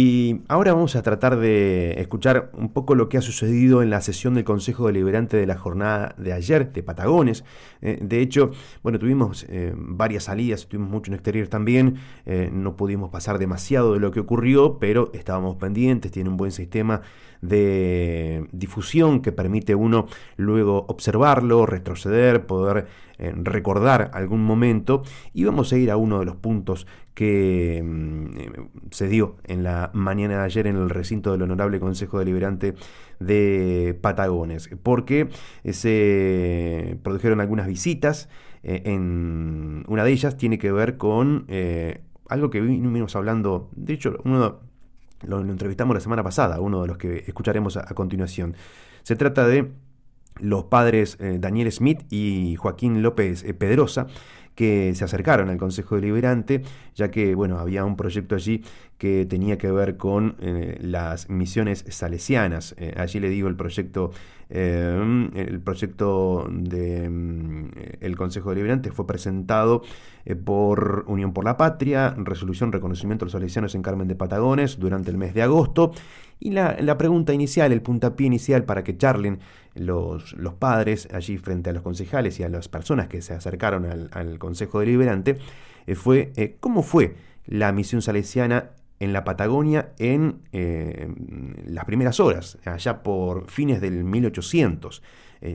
Y ahora vamos a tratar de escuchar un poco lo que ha sucedido en la sesión del Consejo Deliberante de la jornada de ayer de Patagones. De hecho, bueno, tuvimos varias salidas, tuvimos mucho en exterior también, no pudimos pasar demasiado de lo que ocurrió, pero estábamos pendientes, tiene un buen sistema de difusión que permite uno luego observarlo, retroceder, poder recordar algún momento, y vamos a ir a uno de los puntos que se dio en la mañana de ayer en el recinto del Honorable Consejo Deliberante de Patagones, porque se produjeron algunas visitas. En una de ellas tiene que ver con algo que vinimos hablando, de hecho, lo entrevistamos la semana pasada, uno de los que escucharemos a continuación. Se trata de los padres Daniel Smith y Joaquín López Pedrosa, que se acercaron al Consejo Deliberante, ya que bueno, había un proyecto allí que tenía que ver con las misiones salesianas. Allí le digo el proyecto del el Consejo Deliberante fue presentado por Unión por la Patria, resolución reconocimiento de los salesianos en Carmen de Patagones durante el mes de agosto, y la pregunta inicial, el puntapié inicial para que charlen los padres allí frente a los concejales y a las personas que se acercaron al Consejo Deliberante, fue cómo fue la misión salesiana en la Patagonia en las primeras horas, allá por fines del 1800.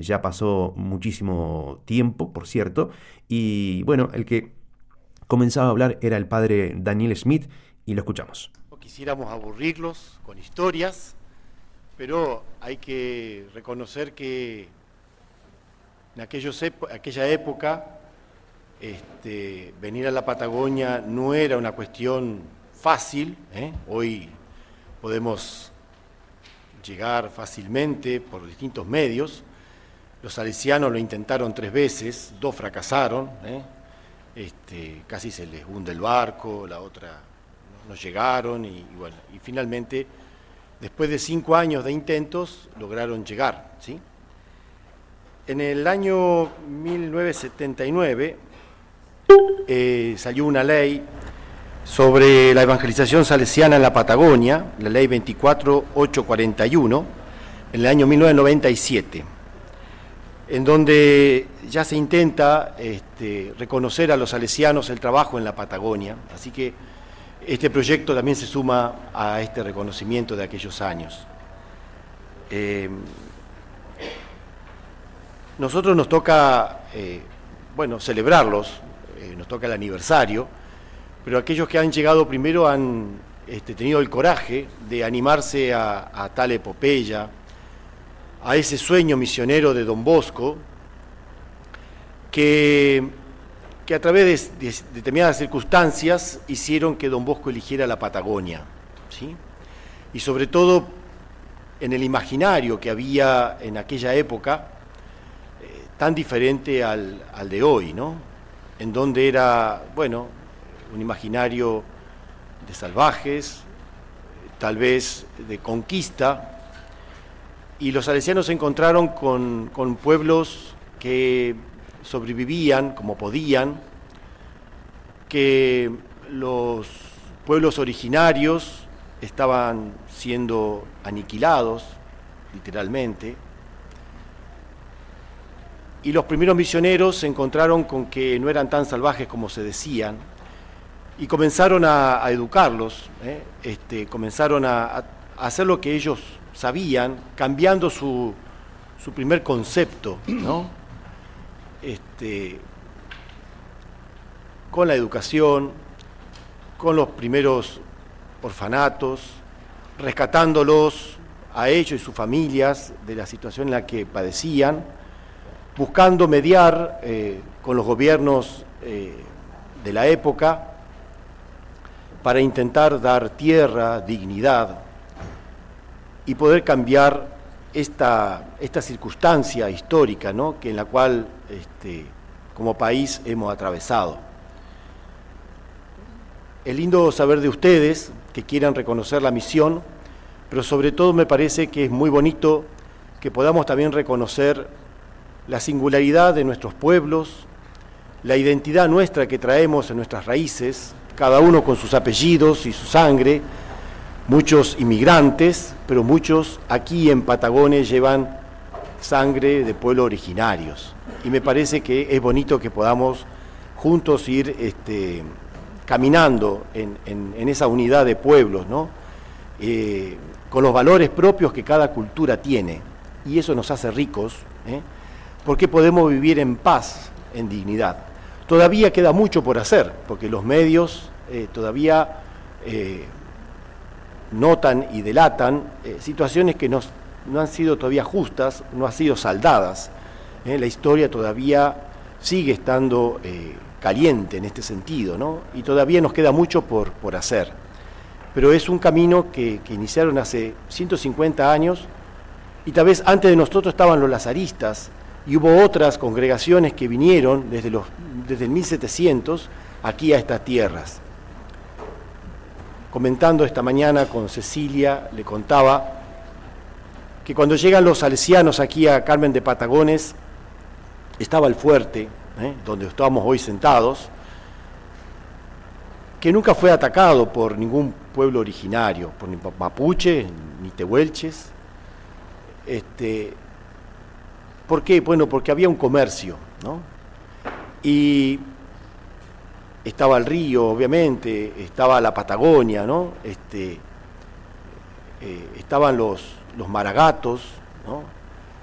Ya pasó muchísimo tiempo, por cierto, y bueno, el que comenzaba a hablar era el padre Daniel Smith, y lo escuchamos. No quisiéramos aburrirlos con historias, pero hay que reconocer que en aquella época venir a la Patagonia no era una cuestión fácil. Hoy podemos llegar fácilmente por distintos medios. Los salesianos lo intentaron 3 veces, 2 fracasaron, casi se les hunde el barco, la otra no llegaron y finalmente, después de 5 años de intentos, lograron llegar, ¿sí? En el año 1979 salió una ley sobre la evangelización salesiana en la Patagonia, la ley 24841, en el año 1997, en donde ya se intenta reconocer a los salesianos el trabajo en la Patagonia, así que este proyecto también se suma a este reconocimiento de aquellos años. Nosotros nos toca, celebrarlos, nos toca el aniversario, pero aquellos que han llegado primero han tenido el coraje de animarse a tal epopeya, a ese sueño misionero de Don Bosco, que a través de determinadas circunstancias hicieron que Don Bosco eligiera la Patagonia, ¿sí? Y sobre todo en el imaginario que había en aquella época, tan diferente al de hoy, ¿no? En donde era, un imaginario de salvajes, tal vez de conquista, y los salesianos se encontraron con pueblos que sobrevivían como podían, que los pueblos originarios estaban siendo aniquilados, literalmente, y los primeros misioneros se encontraron con que no eran tan salvajes como se decían, y comenzaron a educarlos, comenzaron a hacer lo que ellos sabían, cambiando su primer concepto, ¿no? Con la educación, con los primeros orfanatos, rescatándolos a ellos y sus familias de la situación en la que padecían, buscando mediar con los gobiernos de la época para intentar dar tierra, dignidad y poder cambiar esta circunstancia histórica, ¿no? Que en la cual como país hemos atravesado. Es lindo saber de ustedes que quieran reconocer la misión, pero sobre todo me parece que es muy bonito que podamos también reconocer la singularidad de nuestros pueblos, la identidad nuestra que traemos en nuestras raíces, cada uno con sus apellidos y su sangre, muchos inmigrantes, pero muchos aquí en Patagones llevan sangre de pueblos originarios. Y me parece que es bonito que podamos juntos ir caminando en esa unidad de pueblos, ¿no? Con los valores propios que cada cultura tiene. Y eso nos hace ricos, porque podemos vivir en paz, en dignidad. Todavía queda mucho por hacer, porque los medios todavía notan y delatan situaciones que no han sido todavía justas, no han sido saldadas. La historia todavía sigue estando caliente en este sentido, ¿no? Y todavía nos queda mucho por hacer. Pero es un camino que iniciaron hace 150 años, y tal vez antes de nosotros estaban los lazaristas, y hubo otras congregaciones que vinieron desde el 1700 aquí a estas tierras. Comentando esta mañana con Cecilia, le contaba que cuando llegan los salesianos aquí a Carmen de Patagones, estaba el fuerte, donde estamos hoy sentados, que nunca fue atacado por ningún pueblo originario, por ni mapuche, ni tehuelches. ¿Por qué? Bueno, porque había un comercio, ¿no? Y estaba el río, obviamente, estaba la Patagonia, ¿no? Estaban los maragatos, ¿no?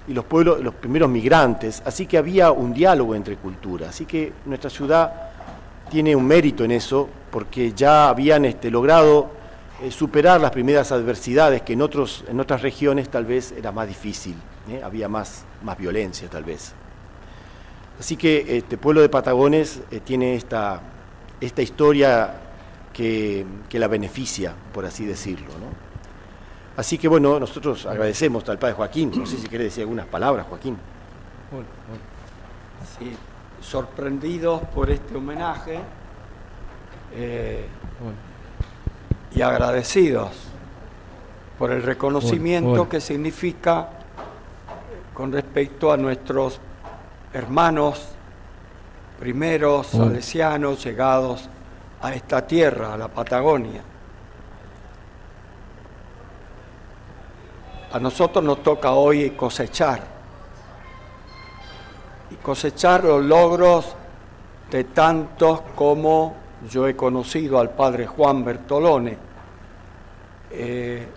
Y los pueblos, los primeros migrantes, así que había un diálogo entre culturas. Así que nuestra ciudad tiene un mérito en eso, porque ya habían logrado superar las primeras adversidades que en otras regiones tal vez era más difícil, había más violencia tal vez. Así que este pueblo de Patagones tiene esta historia que la beneficia, por así decirlo, ¿no? Así que bueno, nosotros agradecemos al padre Joaquín. No sé si quiere decir algunas palabras, Joaquín. Bueno. Sí, sorprendidos por este homenaje y agradecidos por el reconocimiento que significa con respecto a nuestros hermanos primeros salesianos llegados a esta tierra, a la Patagonia. A nosotros nos toca hoy cosechar los logros de tantos como yo he conocido al padre Juan Bertolone.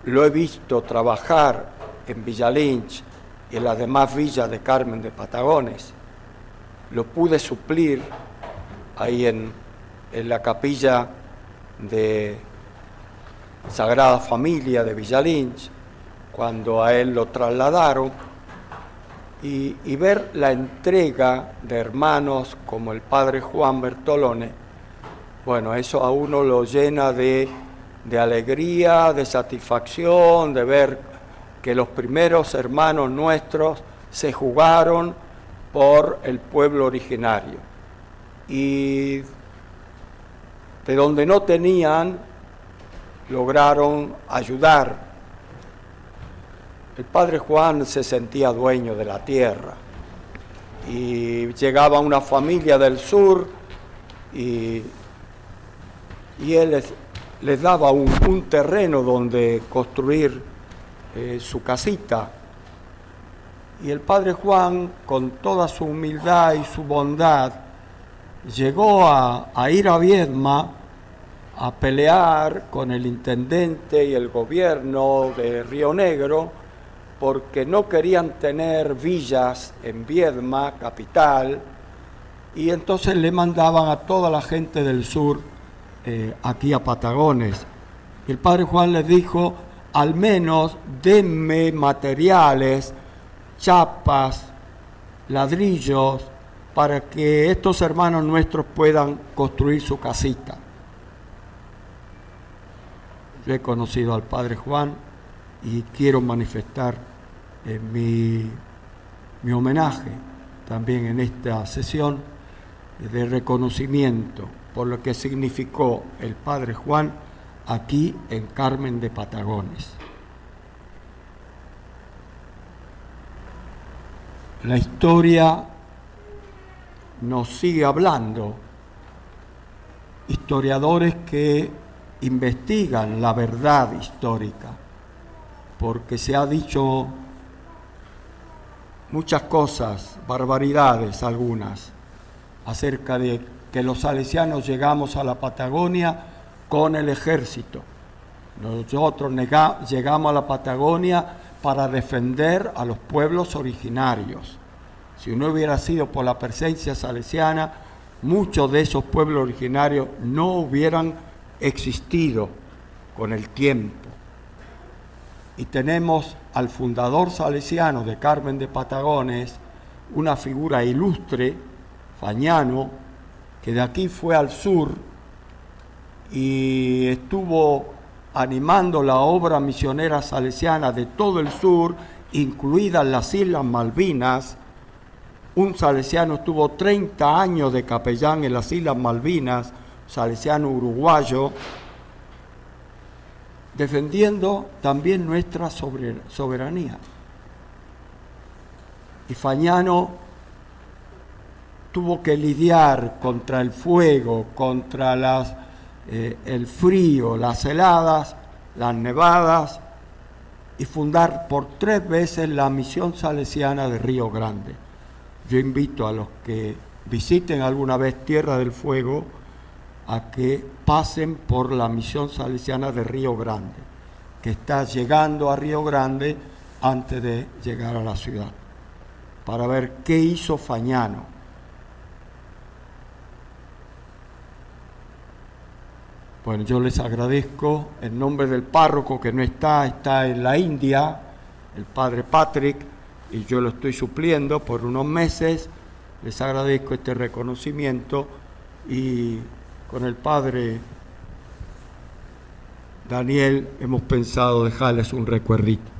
Lo he visto trabajar en Villa Lynch y en las demás villas de Carmen de Patagones. Lo pude suplir ahí en la capilla de Sagrada Familia de Villa Lynch, cuando a él lo trasladaron, y ver la entrega de hermanos como el padre Juan Bertolone, bueno, eso a uno lo llena de alegría, de satisfacción, de ver que los primeros hermanos nuestros se jugaron por el pueblo originario. Y de donde no tenían, lograron ayudar. El padre Juan se sentía dueño de la tierra y llegaba una familia del sur y él les daba un terreno donde construir su casita. Y el padre Juan, con toda su humildad y su bondad, llegó a ir a Viedma a pelear con el intendente y el gobierno de Río Negro, porque no querían tener villas en Viedma, capital, y entonces le mandaban a toda la gente del sur aquí a Patagones. Y el padre Juan les dijo: al menos denme materiales, chapas, ladrillos, para que estos hermanos nuestros puedan construir su casita. Yo he conocido al padre Juan y quiero manifestar mi homenaje también en esta sesión de reconocimiento por lo que significó el padre Juan aquí en Carmen de Patagones. La historia nos sigue hablando, historiadores que investigan la verdad histórica, porque se ha dicho muchas cosas, barbaridades algunas, acerca de que los salesianos llegamos a la Patagonia con el ejército. Nosotros llegamos a la Patagonia para defender a los pueblos originarios. Si no hubiera sido por la presencia salesiana, muchos de esos pueblos originarios no hubieran existido con el tiempo. Y tenemos al fundador salesiano de Carmen de Patagones, una figura ilustre, Fagnano, que de aquí fue al sur y estuvo animando la obra misionera salesiana de todo el sur, incluidas las Islas Malvinas. Un salesiano estuvo 30 años de capellán en las Islas Malvinas, salesiano uruguayo, defendiendo también nuestra soberanía. Y Fagnano tuvo que lidiar contra el fuego, contra el frío, las heladas, las nevadas, y fundar por 3 veces la misión salesiana de Río Grande. Yo invito a los que visiten alguna vez Tierra del Fuego a que pasen por la misión salesiana de Río Grande, que está llegando a Río Grande antes de llegar a la ciudad, para ver qué hizo Fagnano. Bueno, yo les agradezco en nombre del párroco que no está en la India, el padre Patrick, y yo lo estoy supliendo por unos meses. Les agradezco este reconocimiento y con el padre Daniel hemos pensado dejarles un recuerdito.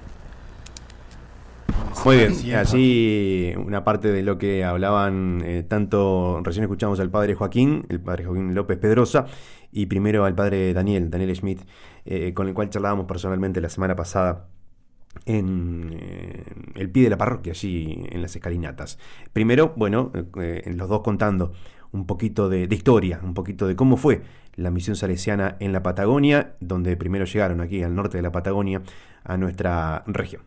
Muy bien, así una parte de lo que hablaban, tanto recién escuchamos al padre Joaquín López Pedrosa, y primero al padre Daniel Schmidt, con el cual charlábamos personalmente la semana pasada en el pie de la parroquia, allí en las escalinatas. Primero, bueno, los dos contando un poquito de historia, un poquito de cómo fue la misión salesiana en la Patagonia, donde primero llegaron aquí al norte de la Patagonia a nuestra región.